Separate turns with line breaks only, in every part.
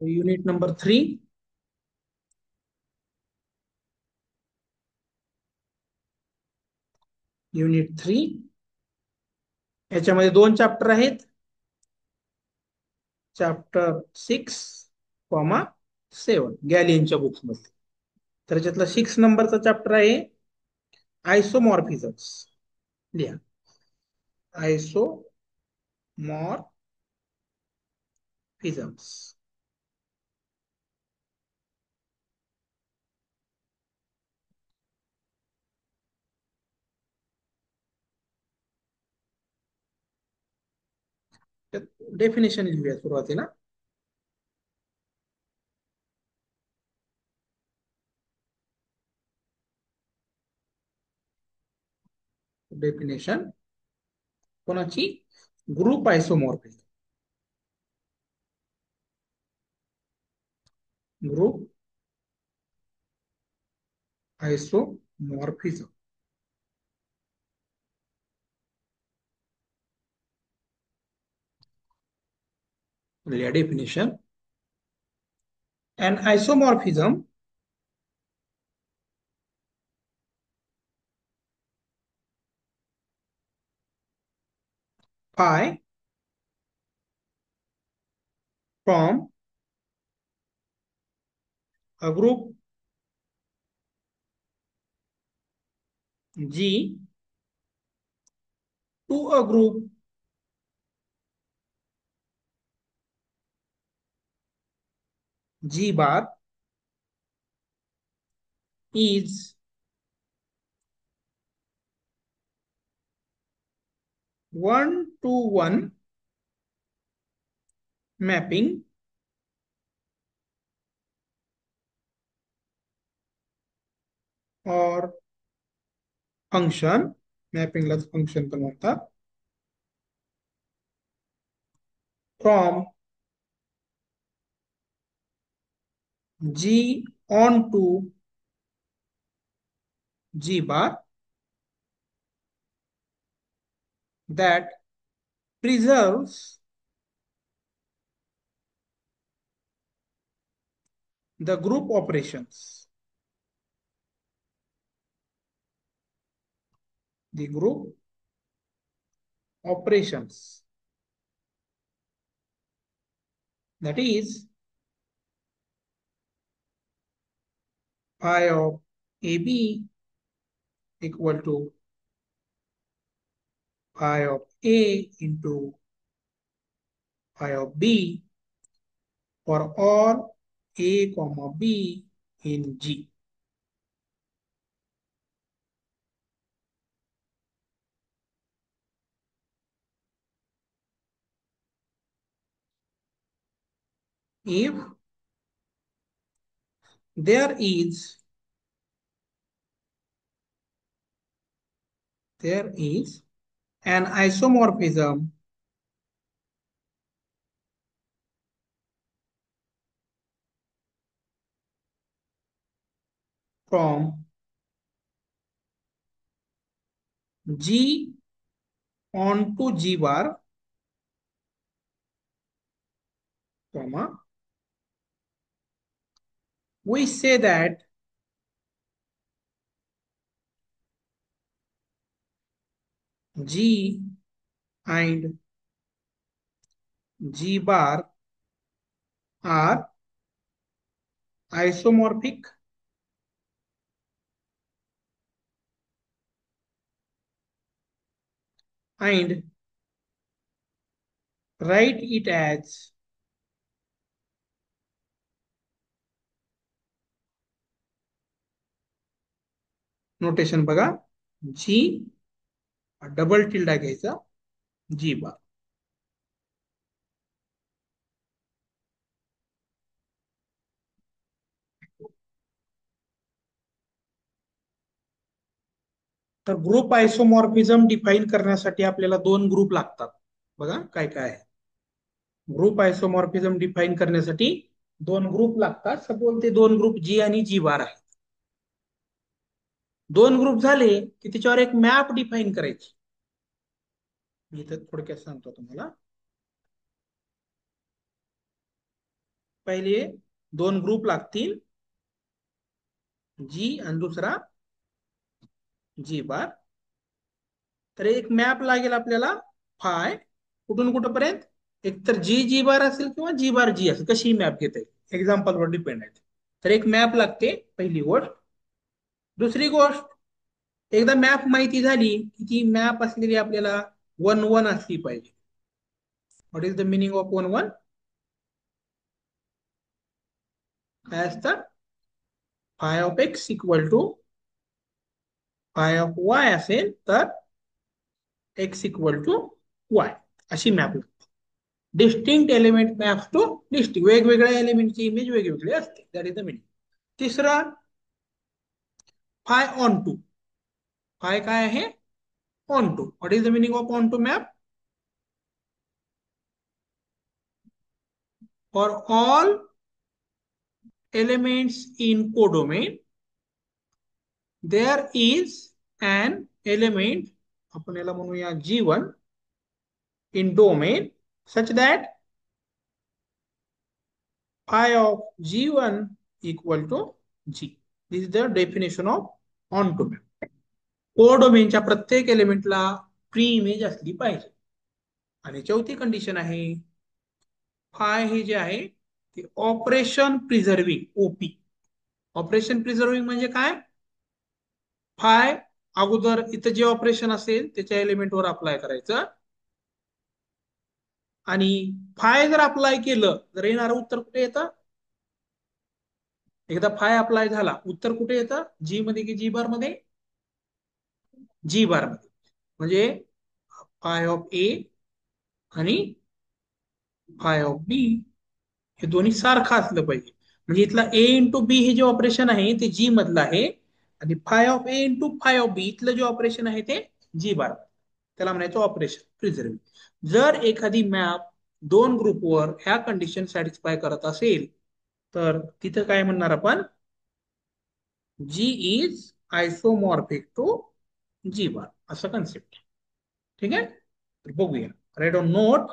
Unit number 3. Unit 3 याच्यामध्ये 2 chapter आहेत. Chapter 6, 7 गॅलियनच्या books मध्ये. तर याच्यातला 6 नंबरचा चॅप्टर आहे आयसोमॉर्फिझम्स. लिहा, आयसोमॉर्फिझम्स. डेफिनेशन लिहूया सुरुवातीला. डेफिनेशन कोणाची? Group isomorphism. Group isomorphism. Definition: an isomorphism phi from a group G to a group G bar is one-to-one mapping or function. Mapping ला function पण म्हणतात. From G on to G bar that preserves the group operations. The group operations. That is phi of AB equal to phi of A into phi of B for all A comma B in G. If there is an isomorphism from G onto G bar, comma, we say that G and G bar are isomorphic and write it as notation बघा, G double tilde घ्यायचा, G बार. तर group आयसोमॉर्फिझम define करण्यासाठी आपल्याला 2 group लागतात. बघा काय काय आहे. ग्रुप आयसोमॉर्फिझम डिफाईन करण्यासाठी 2 ग्रुप लागतात. सपोज ते 2 ग्रुप जी आणि जी बार आहेत. 2 ग्रुप झाले की त्याच्यावर एक मॅप डिफाईन करायची. मी इथं थोडक्यात सांगतो तुम्हाला. पहिले दोन ग्रुप लागतील, जी आणि दुसरा जी बार. तर एक मॅप लागेल आपल्याला फाय कुठून कुठपर्यंत, एक तर जी जी बार असेल किंवा जी बार जी असेल, कशी मॅप घेता येईल एक्झाम्पलवर डिपेंड आहे. तर एक मॅप लागते पहिली गोष्ट. दुसरी गोष्ट, एकदा मॅप माहिती झाली की ती मॅप असलेली आपल्याला 1 1 असली पाहिजे. What is the meaning of 1 1? काय असतं? Phi of x equal to phi of y असेल तर एक्स इक्वल टू वाय, अशी मॅप लागते. Distinct element maps to distinct, वेगवेगळ्या एलिमेंटची इमेज वेगवेगळी असते. That is the meaning. तिसरा, फाय ऑन टू. फाय काय आहे? Onto. What is the meaning of onto map? For all elements in codomain there is an element, आपण याला म्हणूया G1 in domain such that phi of G1 equal to G. This is the definition of onto map. कोडोमेनच्या प्रत्येक एलिमेंटला pre image असली पाहिजे. आणि चौथी condition आहे, फाय हे जे आहे ते operation preserving, OP. Operation preserving म्हणजे काय? फाय अगोदर इथं जे ऑपरेशन असेल त्याच्या एलिमेंटवर अप्लाय करायचं, आणि फाय जर अप्लाय केलं तर येणारं उत्तर कुठे येतं? एकदा फाय अप्लाय झाला उत्तर कुठे येतं? जी मध्ये की जी बार मध्ये? जी बार मध्ये. म्हणजे फाय ऑफ ए आणि फाय ऑफ बी हे दोन्ही सारखं असलं पाहिजे. म्हणजे इथला ए इंटू बी हे जे ऑपरेशन आहे ते जी मधलं आहे, आणि phi of A into phi of B इथलं जे ऑपरेशन आहे ते जी बार, त्याला म्हणायचं ऑपरेशन प्रिझर्विंग. जर एखादी मॅप दोन ग्रुपवर ह्या कंडिशन सॅटिस्फाय करत असेल तर तिथं काय म्हणणार आपण? जी इज आयसोमॉर्फिक टू जी बार, असं कन्सेप्ट. ठीक आहे, तर बघूया. Write on note.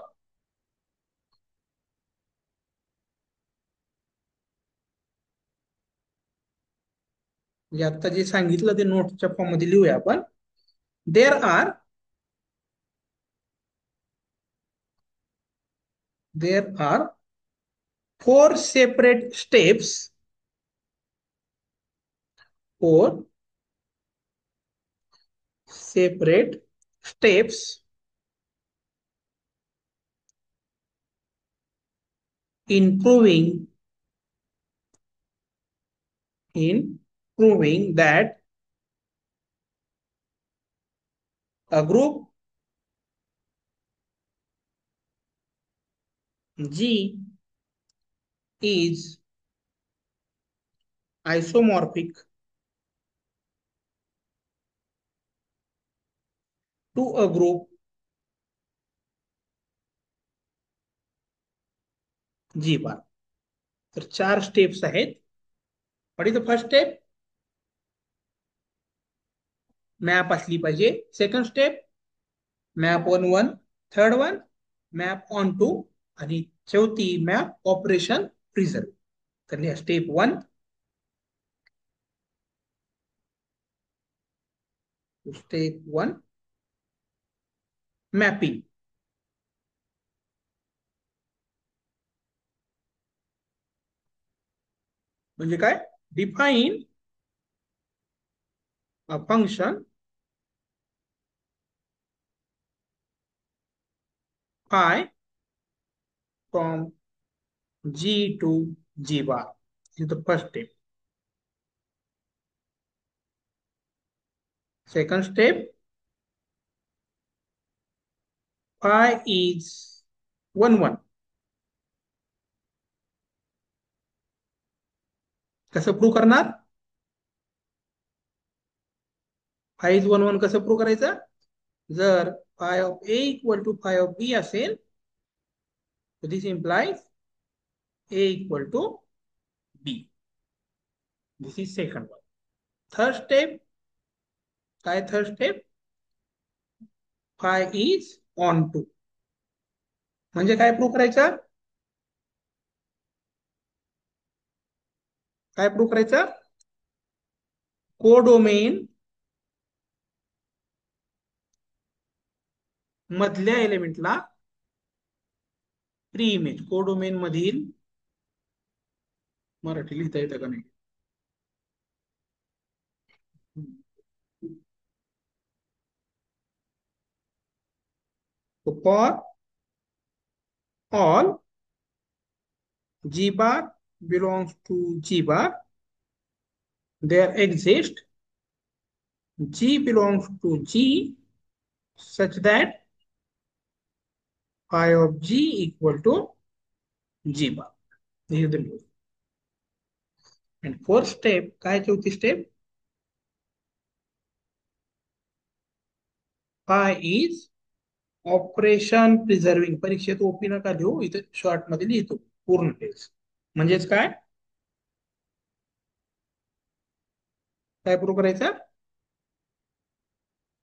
म्हणजे आता जे सांगितलं ते नोटच्या फॉर्म मध्ये लिहूया आपण. There are there are four separate steps, four separate steps in proving that a group G is isomorphic to a group G bar. तर चार स्टेप्स आहेत. What is the first step? Map असली पाहिजे. Second step, map 1 1. Third one, map on to. आणि चौथी, map operation preserve. तर लिहा step 1, step 1 mapping. म्हणजे काय? Define a function phi from G to G bar. This is the first step. Second step, phi is 1 1. कसं prove करणार? phi is 1 1 कसं prove करायचं? जर phi of A equal to phi of B असेल, so this implies A equal to B. This is second one. Third step, काय third step? Phi is on 2. म्हणजे काय prove करायचं? काय प्रूव्ह करायचं? कोडोमेन मधल्या एलिमेंटला प्री इमेज, कोडोमेन मधील, मराठी लिहिता येतं का नाही? For all G bar belongs to G bar, there exist G belongs to G such that phi of G equal to G bar. This is the rule. And fourth step, काय चौथी step? Phi is operation preserving. परीक्षेत OP नका देऊ, इथे short मध्ये लिहितो पूर्ण text. म्हणजेच काय काय प्रूव्ह करायचं?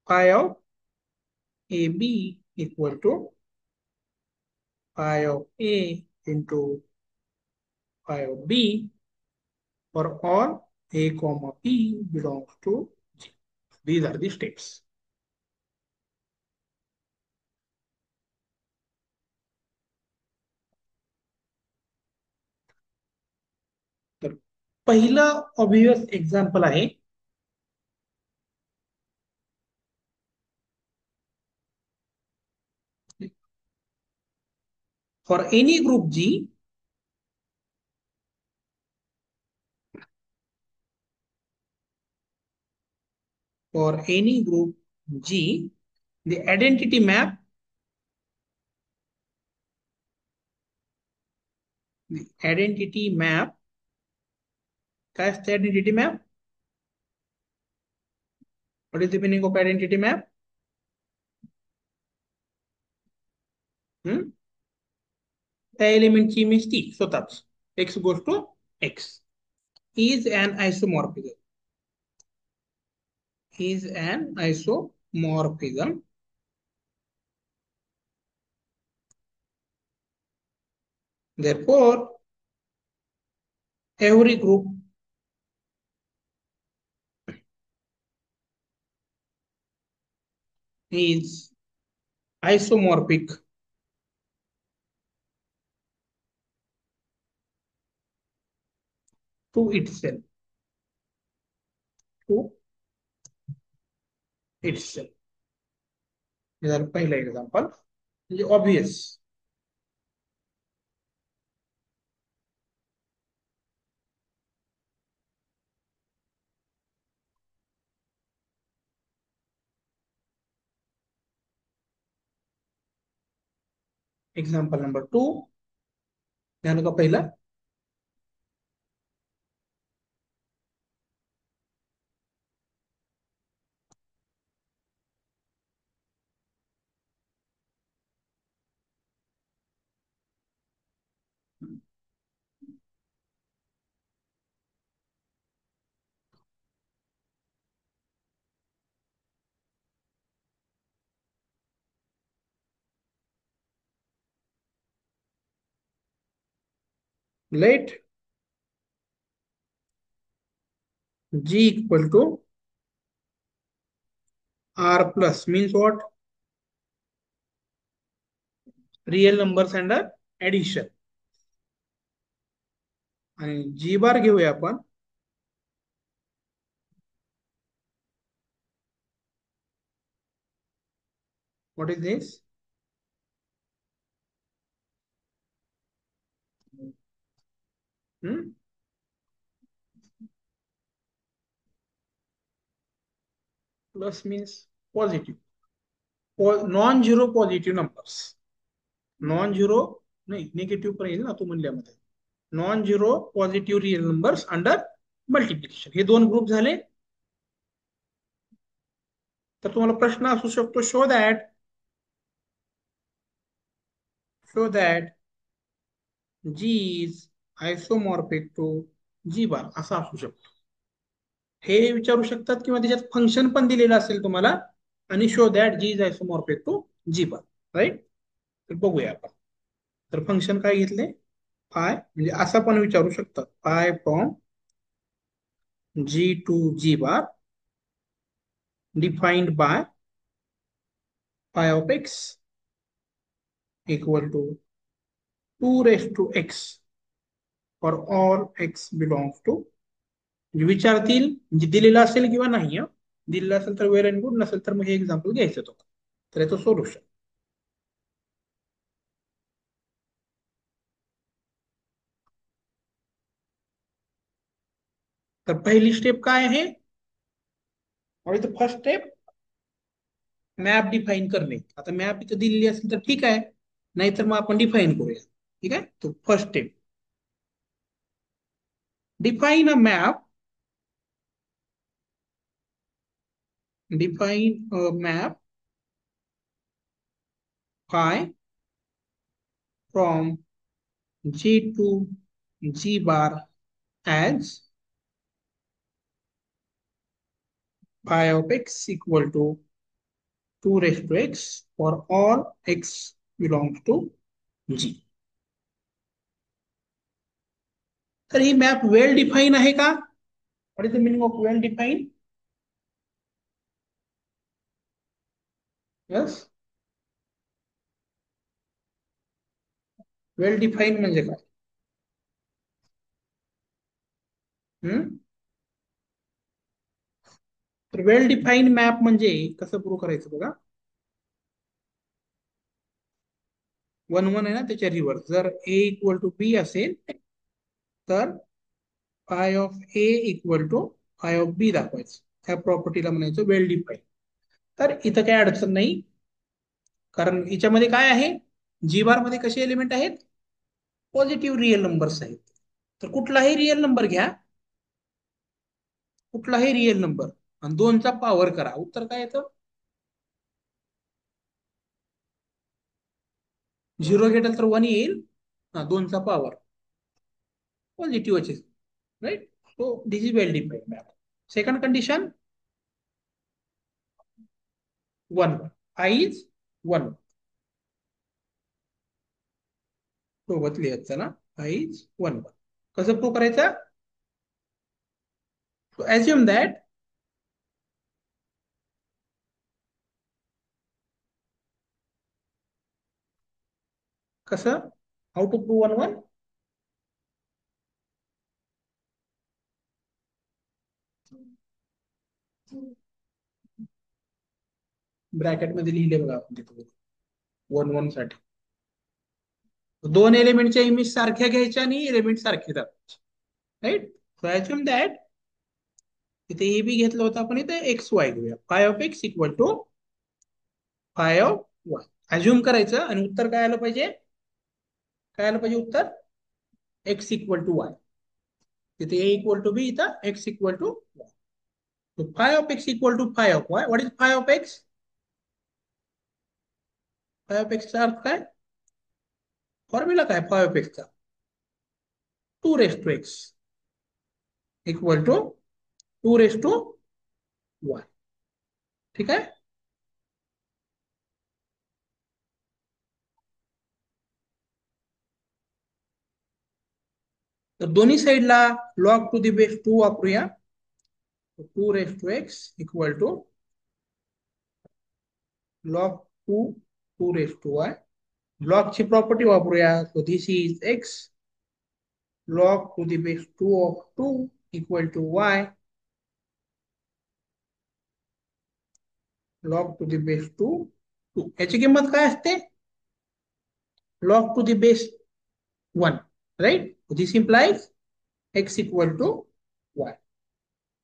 Phi of A B equal to phi of A into phi of B for all a comma p belongs to G. These are the steps. तर पहिलं ऑब्वियस एक्झाम्पल आहे for any group G, for any group G, the identity map, काय असते identity map? What is the meaning of identity map? त्या एलिमेंटची image ती स्वतःच x goes to x is an isomorphism, is an isomorphism. Therefore, every group is isomorphic to itself. To itself. हे झालं पहिलं example, म्हणजे obvious. Example number 2 झालं का पहिलं? Let G equal to R plus means what? Real numbers under addition. आणि G bar घेऊया आपण. What is this? Plus means positive, non zero positive numbers. Non zero नाही, निगेटिव्ह पण येईल ना तू म्हणल्यामध्ये. Non zero positive real numbers under multiplication. हे दोन ग्रुप झाले. तर तुम्हाला प्रश्न असू शकतो, show that G is isomorphic to G bar असा असू शकतो. हे विचारू शकतात किंवा त्याच्यात फंक्शन पण दिलेलं असेल तुम्हाला, आणि show that G is isomorphic to G bar, right? तर बघूया आपण. तर फंक्शन काय घेतले? फाय, म्हणजे असं पण विचारू शकतात, फाय from G to G bar defined by phi of x equal to 2 raised to x for all x belongs to विचारतील म्हणजे दिलेलं असेल किंवा नाही दिलेलं असेल तर वेल अँड गुड नसेल तर मग हे एक्झाम्पल घ्यायचं तो तर याचं सोल्युशन तर पहिली स्टेप काय आहे और इथं फर्स्ट स्टेप मॅप डिफाईन करणे आता मॅप इथं दिलेली असेल तर ठीक आहे नाहीतर मग आपण डिफाईन करूया ठीक आहे तो first step define a map define a map phi from G to G bar as phi of x equal to 2 raised to x for all x belongs to G. तर ही मॅप वेल डिफाईन आहे का what is the meaning of well define yes well define म्हणजे काय हम्म तर well define map म्हणजे कसं prove करायचं बघा 1 1 आहे ना त्याच्या रिव्हर्स जर a इक्वल टू b असेल तर phi of A equal to phi of B दाखवायचं त्या प्रॉपर्टीला म्हणायचं वेल डिफाईन तर इथं काही अडचण नाही कारण याच्यामध्ये काय आहे जी बार मध्ये कसे एलिमेंट आहेत पॉझिटिव्ह रिअल नंबर्स आहेत तर कुठलाही रिअल नंबर घ्या कुठलाही रिअल नंबर आणि दोनचा पॉवर करा उत्तर काय येतं झिरो घेतलं तर 1 येईल हा दोनचा power positive right so this is well define map second condition 1 I is 1 सोबत लिहायचं ना आय इज 1 कसं प्रूव्ह करायचं So assume that कसं हाऊ टू प्रूव्ह 1 1 ब्रॅकेट मध्ये लिहिले बघा आपण तिथे 1 1 साठी दोन एलिमेंटच्या इमेज सारख्या घ्यायच्या आणि एलिमेंट सारखे दाखवायचे राईट सो assume दॅट इथे ए बी घेतलं होतं आपण इथे एक्स वाय घेऊया phi of x equal to phi of y assume करायचं आणि उत्तर काय आलं पाहिजे उत्तर एक्स इक्वल टू वाय तिथे ए इक्वल टू बी इथं x equal to y so phi of x equal to phi of y what is phi of x phi of x चा अर्थ काय फॉर्म्युला काय phi of x चा 2 raised to x equal to 2 raised to y ठीक आहे तर दोन्ही साईडला log to the base 2 वापरूया 2 raised to x equal to log 2 2 raised to y log ची property वापरूया so this is x log to the base 2 of 2 equal to y log to the base 2 2 याची किंमत काय असते log to the base 1 right so this implies x equal to y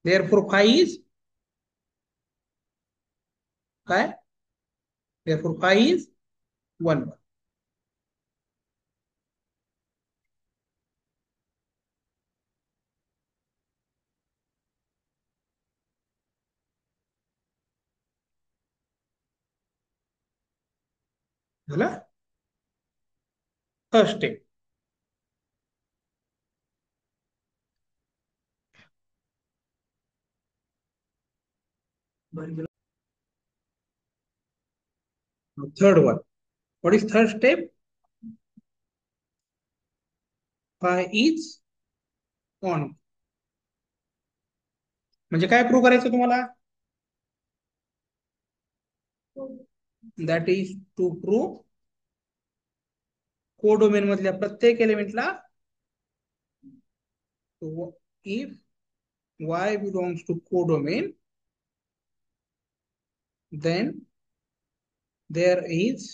therefore phi is काय therefore phi is 1 झालं first step third one what is third step phi is 1 म्हणजे काय prove करायचं तुम्हाला? That is to prove codomain मधल्या प्रत्येक एलिमेंटला if y belongs to codomain, then there is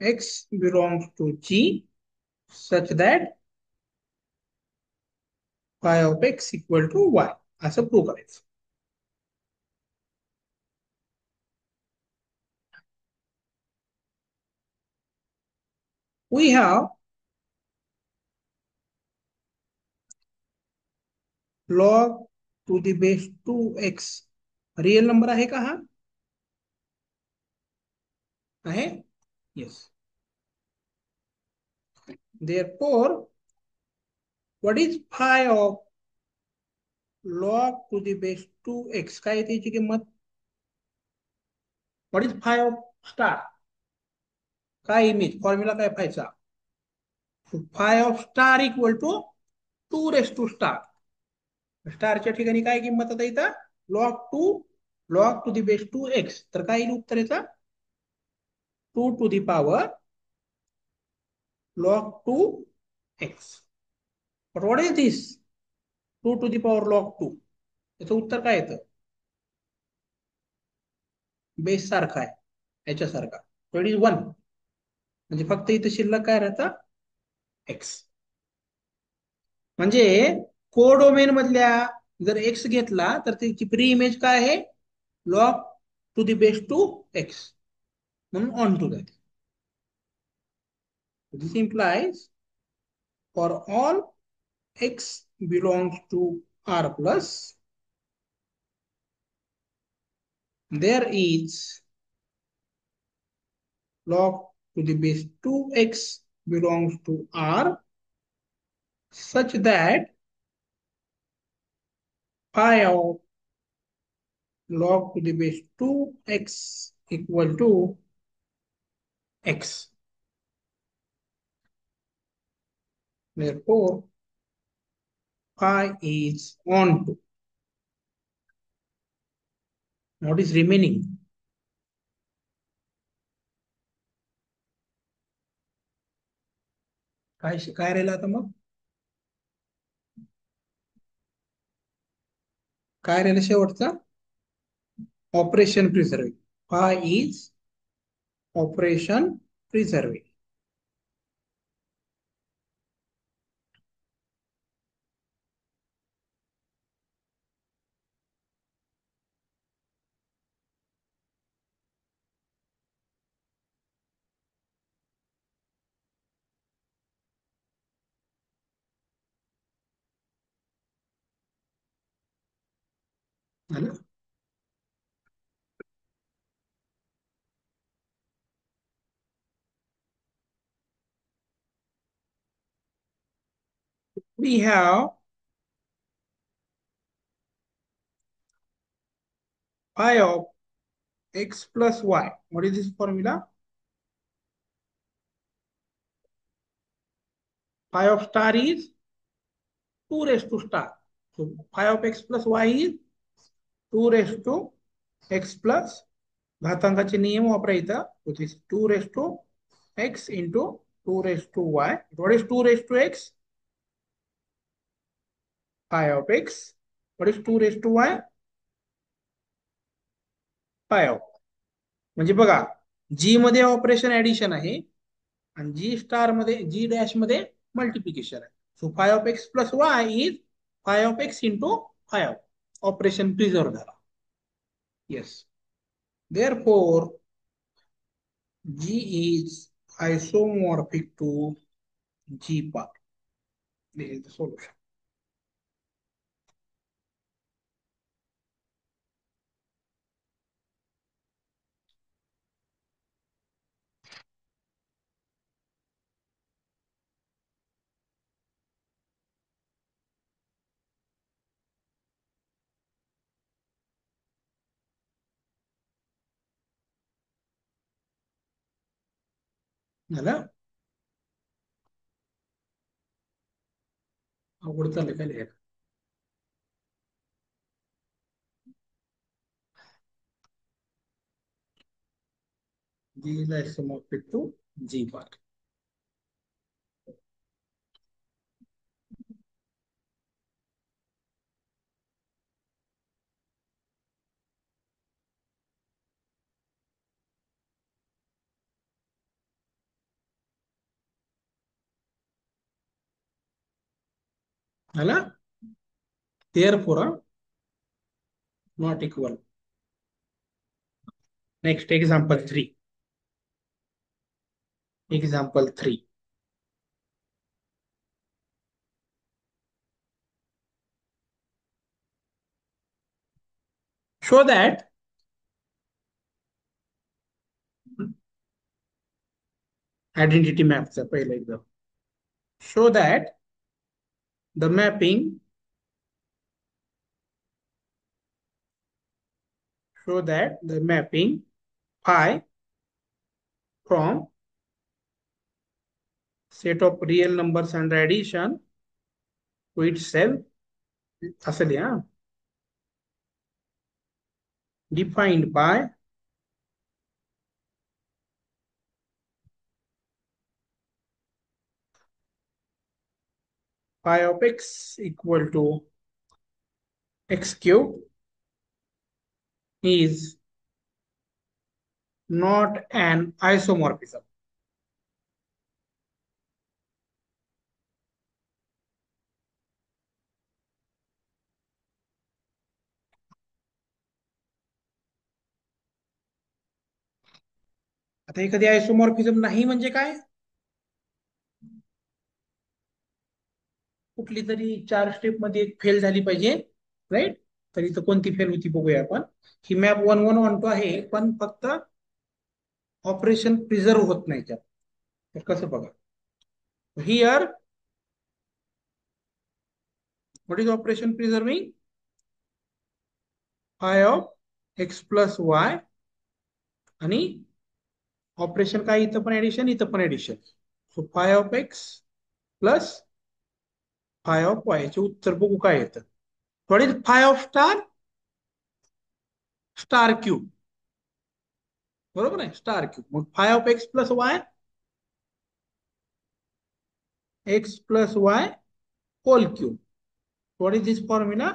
x belongs to G such that phi of x equal to y. असं prove करायचं. We have log to the base 2x. Real number आहे का हा? आहे. Yes. Therefore, what is phi of log to the base 2x? काय आहे त्याची किंमत? What is phi of star? काय इमेज फॉर्म्युला काय फायचा? Phi of star equal to 2 raised to star. स्टारच्या ठिकाणी काय किंमत आता इथं? Log to the base 2x. तर काय येईल उत्तर याचा? 2 to the power log 2x. But what is this? 2 to the power log 2. याचं उत्तर काय येतं? बेस सारखा आहे याच्यासारखा. So it is 1. म्हणजे फक्त इथं शिल्लक काय राहतं? x. म्हणजे कोडोमेन मधल्या जर x घेतला तर त्याची प्री इमेज काय आहे? Log to the base 2x. म्हणून on to that. This implies for all x belongs to R plus, there is log to the base 2x belongs to R such that phi of log to the base 2x equal to x. Therefore, phi is on to. What is remaining? काय राहिलं आता मग? काय राहिलं शेवटचा? Operation preserving. phi is operation preserving. झालं? We have phi of x plus y. What is this formula? Phi of star is 2 raised to star. So phi of x plus y is 2 raised to x plus घातांकाचे नियम वापरायचा. So this 2 raised to x into 2 raised to y. What is 2 raised to x? Phi of x. What is 2 raised to y? Phi of. म्हणजे बघा, जी मध्ये operation addition आहे आणि जी star मध्ये जी dash मध्ये multiplication आहे. So phi of x plus y is phi of x into phi of. Operation preserve झाला. Yes. Therefore G is isomorphic to G part. This is the solution. झालं? अवघड चाललंय काय लिहायला. G is isomorphic to G bar. झाला. Therefore, not equal. Next, example 3. Example 3. Show that identity mapचा पहिला एकदम. Show that the mapping phi from set of real numbers and addition to itself असं लिहा, defined by phi of x equal to x cube is not an isomorphism. आता एखादी आयसोमॉर्फिझम नाही म्हणजे काय? कुठली तरी 4 स्टेप मध्ये एक फेल झाली पाहिजे, राईट? तर इथं कोणती फेल होती बघूया आपण. ही मॅप 1 1 1 2 आहे, पण फक्त ऑपरेशन प्रिझर्व होत नाही त्यात. तर कसं बघा, here what is operation preserving? Phi of x plus y, आणि ऑपरेशन काय इथं पण ऍडिशन, इथं पण addition. So phi of x plus phi of y चे उत्तर बघू काय येतं. What is phi of star? Star cube, बरोबर आहे, स्टार क्यूब. मग phi of x plus y, x plus y whole cube. What is this formula?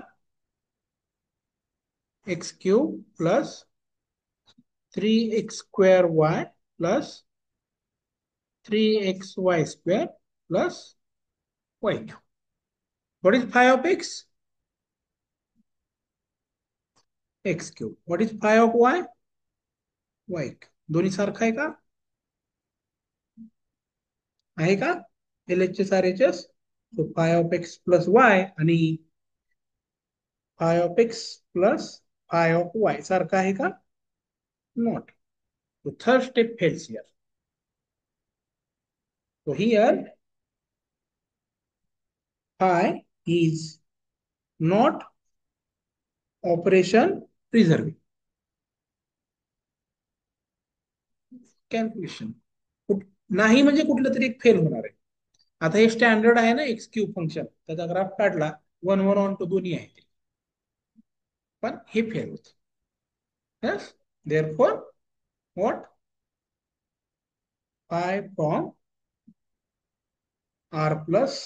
X cube plus 3x square y plus 3xy square plus y cube. What is phi of x? X cube. What is phi of y? Y cube. दोन्ही सारखं आहे का? आहे का? L H S R H S. So phi of x plus y आणि phi of x plus phi of y सारखं आहे का? Not. So third step fails here. So here phi is not operation preserving. Calculation नाही म्हणजे कुठलं तरी एक fail होणार आहे. आता हे स्टँडर्ड आहे ना एक्स क्यूब फंक्शन, त्याचा ग्राफ काढला 1 1 1 2 दोन्ही आहे ते, पण हे फेल होत. Yes, therefore what? Phi from R plus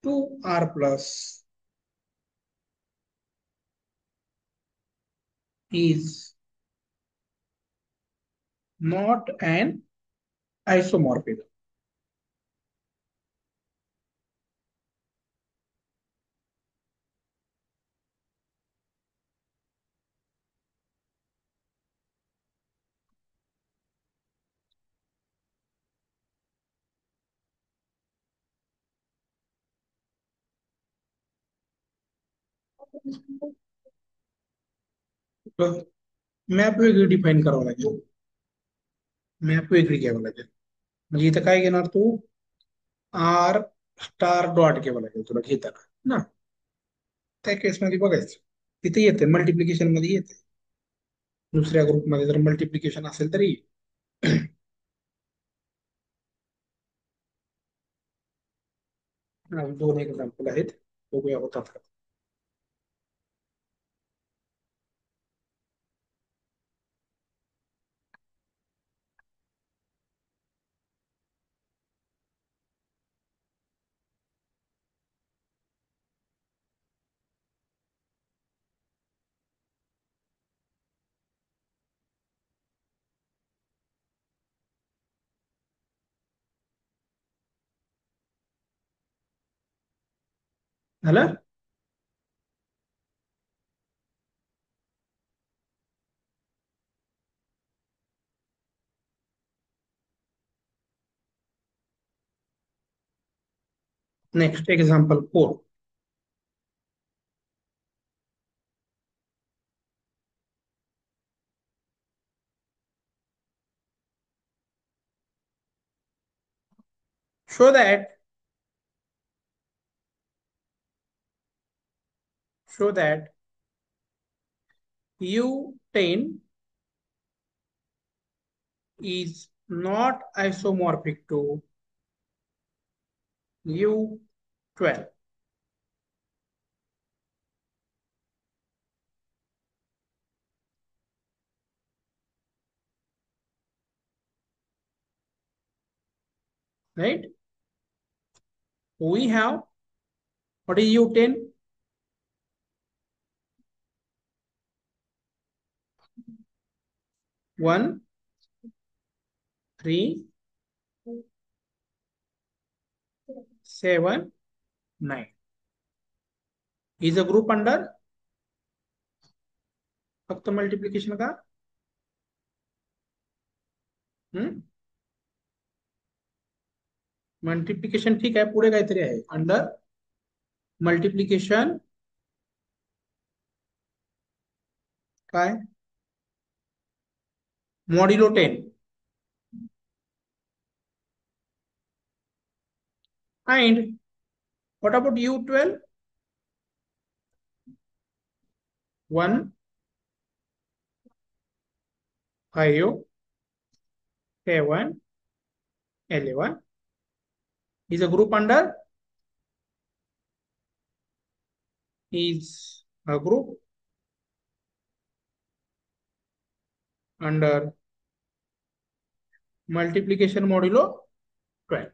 to R plus is not an isomorphism. Map वेगळी डिफाईन करावं लागेल, मॅप वेगळी घ्यावं लागेल. म्हणजे इथं काय घेणार तू? आर स्टार डॉट घ्यावं लागेल तुला घेताना ना. त्या केसमध्ये बघायचं तिथे येते, मल्टिप्लिकेशन मध्ये येते. दुसऱ्या ग्रुपमध्ये जर मल्टिप्लिकेशन असेल तरी दोन एक्झाम्पल आहेत, बघूया होतात का. झालं. Next example 4. Show that show that U10 is not isomorphic to U12. Right? We have, what is U10? 1, 3, 7, 9. Is a group under फक्त मल्टिप्लिकेशन का. मल्टिप्लिकेशन ठीक आहे, पुढे काहीतरी आहे अंडर मल्टिप्लिकेशन. काय modulo 10. And what about U12? 1, 5, 7, 11 is a group under, is a group under multiplication modulo 12.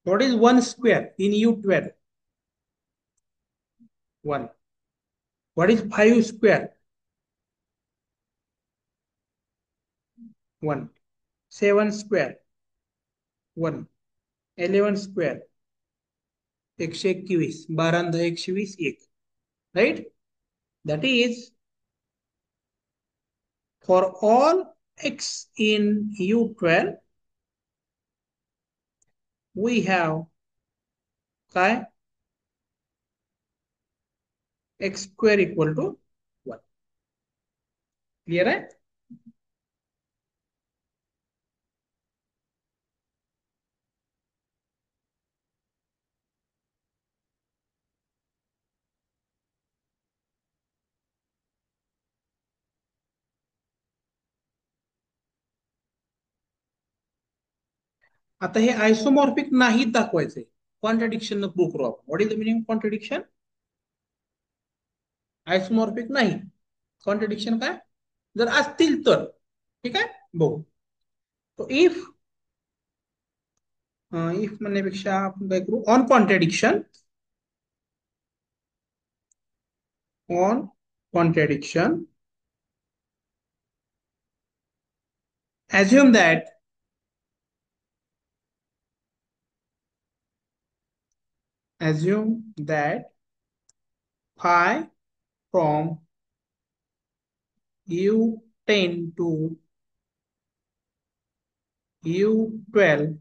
What is 1 square in U12? 1. What is 5 square? 1. 7 square? 1. 11 square? 121. 12 120 1. Right? That is, for all x in U12, we have काय x square equal to 1. Clear आहे. आता हे आयसोमॉर्फिक नाही दाखवायचंय, contradiction न prove करू आपण. What is the meaning contradiction? Isomorphic नाही, contradiction काय, जर असतील तर. ठीक आहे, बघू. तो इफ म्हणण्यापेक्षा आपण काय करू, on contradiction. On contradiction assume that phi from U10 to U12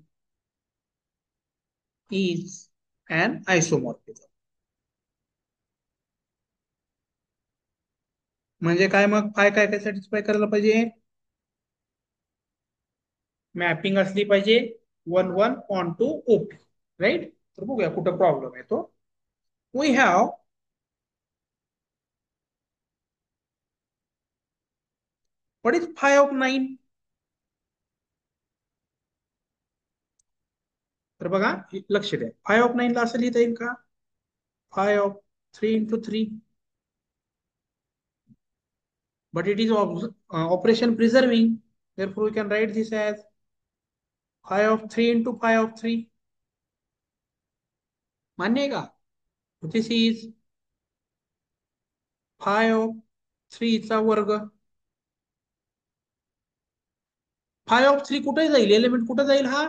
is an isomorphism. म्हणजे काय मग फाय काय काय सॅटिस्फाय करायला पाहिजे? मॅपिंग असली पाहिजे 1 1 ऑन टू ओपी, राईट? तर बघूया कुठं प्रॉब्लेम येतो. We have what is phi of 9? तर बघा लक्ष द्या, फाय ऑफ 9 ला असं लिहिता येईल का? फाय of 3 into 3, but it is operation preserving. Therefore, we can write this as phi of 3 into phi of 3. मान्य आहे का? दिस इज phi of 3 चा वर्ग. phi of 3 कुठे जाईल? एलिमेंट कुठे जाईल हा?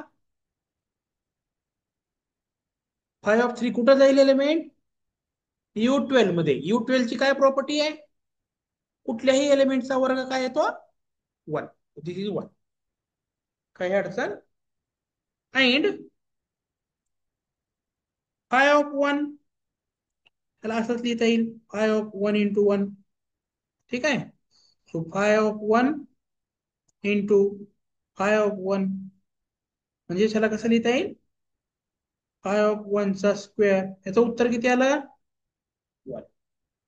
phi of 3 कुठे जाईल एलिमेंट? U12 मध्ये. U12 ची काय प्रॉपर्टी आहे? कुठल्याही एलिमेंटचा वर्ग काय येतो? 1. This is 1. काही अडचण? अँड phi of 1 त्याला असंच लिहिता येईल, phi of 1 into 1. ठीक आहे. सो phi of 1 into phi of 1 म्हणजे त्याला कसं लिहिता येईल? phi of 1 चा स्क्वेअर. याचं उत्तर किती आलं? 1.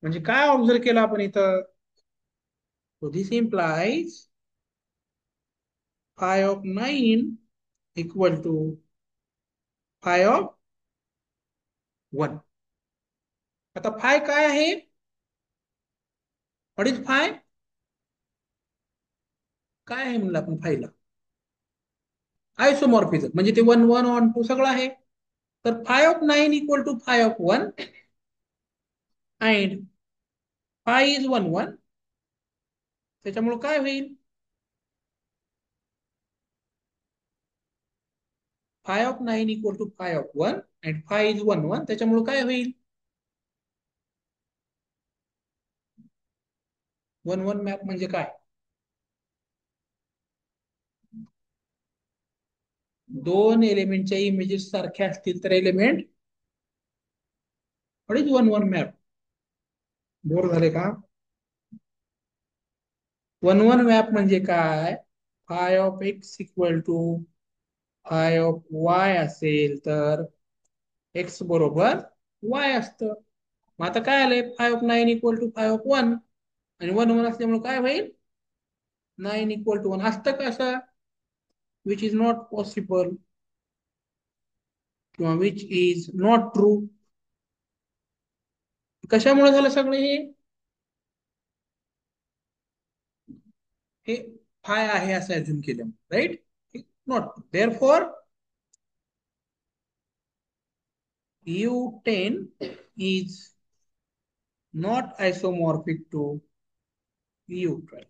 म्हणजे काय ऑब्झर्व केलं आपण इथं? So this implies phi of 9 equal to phi of 1. आता phi काय आहे? What is phi? काय आहे म्हणलं आपण phi ला? आयसोमॉर्फिझम म्हणजे ते 1 1 ऑन 2 सगळं आहे. तर phi of 9 equal to phi of 1 and phi is 1 1. त्याच्यामुळे काय होईल? phi of 9 equal to phi of 1 and phi is 1 1. त्याच्यामुळे काय होईल? 1 1 मॅप म्हणजे काय? दोन एलिमेंटच्या इमेजेस सारख्या असतील तर element what is 1 1 map? Bore झाले का? 1 1 मॅप म्हणजे काय? Phi of x equal to phi of y असेल तर एक्स बरोबर वाय असतं. मग आता काय आलंय? Phi of 9 equal to phi of 1 आणि 1 1 असल्यामुळे काय होईल? 9 इक्वल टू 1 असतं का असं? विच इज नॉट पॉसिबल किंवा विच इज नॉट ट्रू. कशामुळे झालं सगळे हे? हे फाय आहे असं अज्युम केलं, right? Not. Therefore U10 is not isomorphic to U12.